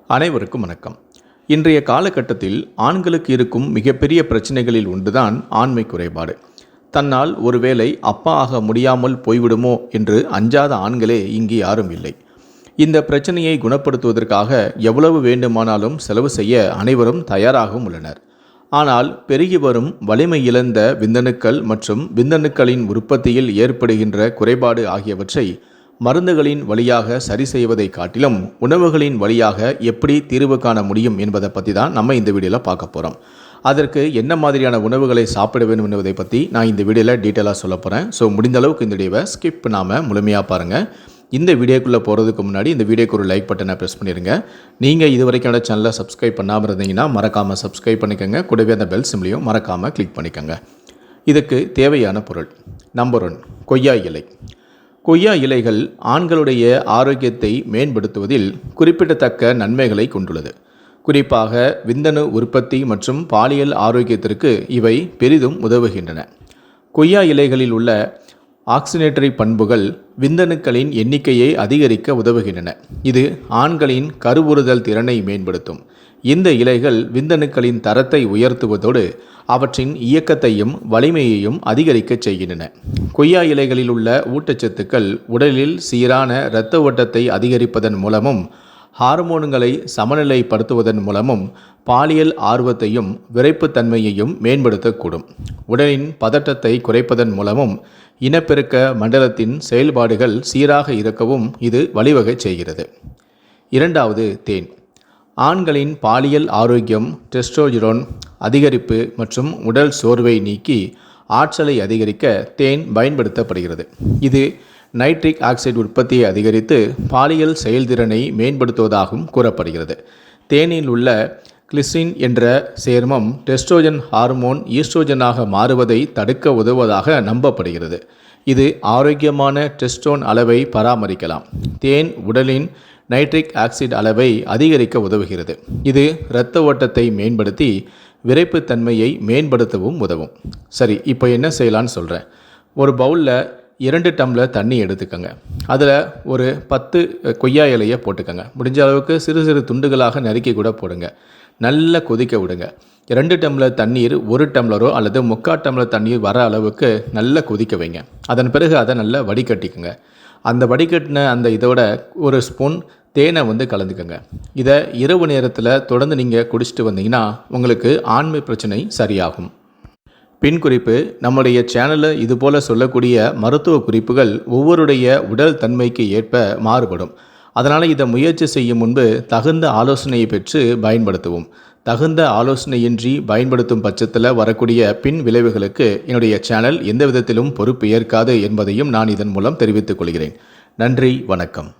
அனைவருக்கும் வணக்கம். இன்றைய காலகட்டத்தில் ஆண்களுக்கு இருக்கும் மிகப்பெரிய பிரச்சனைகளில் ஒன்றுதான் ஆண்மை குறைபாடு. தன்னால் ஒருவேளை அப்பா ஆக முடியாமல் போய்விடுமோ என்று அஞ்சாத ஆண்களே இங்கு யாரும் இல்லை. இந்த பிரச்சனையை குணப்படுத்துவதற்காக எவ்வளவு வேண்டுமானாலும் செலவு செய்ய அனைவரும் தயாராகவும் உள்ளனர். ஆனால் பெருகி வரும் வலிமை இழந்த விந்தணுக்கள் மற்றும் விந்தணுக்களின் உற்பத்தியில் ஏற்படுகின்ற குறைபாடு ஆகியவற்றை மருந்துகளின் வழியாக சரி செய்வதை காட்டிலும் உணவுகளின் வழியாக எப்படி தீர்வு காண முடியும் என்பதை பற்றி தான் நம்ம இந்த வீடியோவில் பார்க்க போகிறோம். அதற்கு என்ன மாதிரியான உணவுகளை சாப்பிட வேண்டும் என்பதை பற்றி நான் இந்த வீடியோவில் டீட்டெயிலாக சொல்ல போகிறேன். ஸோ முடிந்த அளவுக்கு இந்த வீடியோவை ஸ்கிப் பண்ணாமல் முழுமையாக பாருங்கள். இந்த வீடியோக்குள்ளே போகிறதுக்கு முன்னாடி இந்த வீடியோக்கு ஒரு லைக் பட்டனை ப்ரெஸ் பண்ணிடுங்க. நீங்கள் இது வரைக்கும் என்னோட சேனலை சப்ஸ்கிரைப் பண்ணாமல் இருந்தீங்கன்னா மறக்காமல் சப்ஸ்கிரைப் பண்ணிக்கோங்க. கூடவே அந்த பெல் சிம்லையும் மறக்காமல் கிளிக் பண்ணிக்கோங்க. இதுக்கு தேவையான பொருள். நம்பர் 1, கொய்யா இலை. கொய்யா இலைகள் ஆண்களுடைய ஆரோக்கியத்தை மேம்படுத்துவதில் குறிப்பிடத்தக்க நன்மைகளை கொண்டுள்ளது. குறிப்பாக விந்தணு உற்பத்தி மற்றும் பாலியல் ஆரோக்கியத்திற்கு இவை பெரிதும் உதவுகின்றன. கொய்யா இலைகளில் உள்ள ஆக்சினேட்டரி பண்புகள் விந்தணுக்களின் எண்ணிக்கையை அதிகரிக்க உதவுகின்றன. இது ஆண்களின் கருவுறுதல் திறனை மேம்படுத்தும். இந்த இலைகள் விந்தணுக்களின் தரத்தை உயர்த்துவதோடு அவற்றின் இயக்கத்தையும் வலிமையையும் அதிகரிக்கச் செய்கின்றன. கொய்யா இலைகளில் உள்ள ஊட்டச்சத்துக்கள் உடலில் சீரான இரத்த ஓட்டத்தை அதிகரிப்பதன் மூலமும் ஹார்மோன்களை சமநிலைப்படுத்துவதன் மூலமும் பாலியல் ஆர்வத்தையும் விரைப்புத்தன்மையையும் மேம்படுத்தக்கூடும். உடலின் பதட்டத்தை குறைப்பதன் மூலமும் இனப்பெருக்க மண்டலத்தின் செயல்பாடுகள் சீராக இருக்கவும் இது வழிவகை செய்கிறது. 2வது, தேன். ஆண்களின் பாலியல் ஆரோக்கியம், டெஸ்டோஸ்டெரோன் அதிகரிப்பு மற்றும் உடல் சோர்வை நீக்கி ஆற்றலை அதிகரிக்க தேன் பயன்படுத்தப்படுகிறது. இது நைட்ரிக் ஆக்சைடு உற்பத்தியை அதிகரித்து பாலியல் செயல்திறனை மேம்படுத்துவதாகவும் கூறப்படுகிறது. தேனில் உள்ள கிளிசின் என்ற சேர்மம் டெஸ்ட்ரோஜன் ஹார்மோன் ஈஸ்ட்ரோஜனாக மாறுவதை தடுக்க உதவுவதாக நம்பப்படுகிறது. இது ஆரோக்கியமான டெஸ்டோன் அளவை பராமரிக்கலாம். தேன் உடலின் நைட்ரிக் ஆக்சைடு அளவை அதிகரிக்க உதவுகிறது. இது இரத்த ஓட்டத்தை மேம்படுத்தி விரைப்புத்தன்மையை மேம்படுத்தவும் உதவும். சரி, இப்போ என்ன செய்யலான்னு சொல்கிறேன். ஒரு பவுலில் 2 டம்ளர் தண்ணி எடுத்துக்கோங்க. அதில் ஒரு 10 கொய்யா இலையை போட்டுக்கோங்க. முடிஞ்ச அளவுக்கு சிறு சிறு துண்டுகளாக நறுக்கி கூட போடுங்க. நல்லா கொதிக்க விடுங்க. 2 டம்ளர் தண்ணீர் 1 டம்ளரோ அல்லது 3/4 டம்ளர் தண்ணீர் வர அளவுக்கு நல்லா கொதிக்க வைங்க. அதன் பிறகு அதை நல்லா வடிகட்டிக்குங்க. அந்த வடிகட்டின அந்த இதோட ஒரு ஸ்பூன் தேனை கலந்துக்கங்க. இதை இரவு நேரத்தில் தொடர்ந்து நீங்கள் குடிச்சிட்டு வந்தீங்கன்னா உங்களுக்கு ஆண்மை பிரச்சனை சரியாகும். பின் குறிப்பு: நம்முடைய சேனலில் இதுபோல் சொல்லக்கூடிய மருத்துவ குறிப்புகள் ஒவ்வொருடைய உடல் தன்மைக்கு ஏற்ப மாறுபடும். அதனால் இதை முயற்சி செய்யும் முன்பு தகுந்த ஆலோசனையை பெற்று பயன்படுத்தவும். தகுந்த ஆலோசனையின்றி பயன்படுத்தும் பட்சத்தில் வரக்கூடிய பின் விளைவுகளுக்கு என்னுடைய சேனல் எந்த விதத்திலும் பொறுப்பு ஏற்காது என்பதையும் நான் இதன் மூலம் தெரிவித்துக் கொள்கிறேன். நன்றி, வணக்கம்.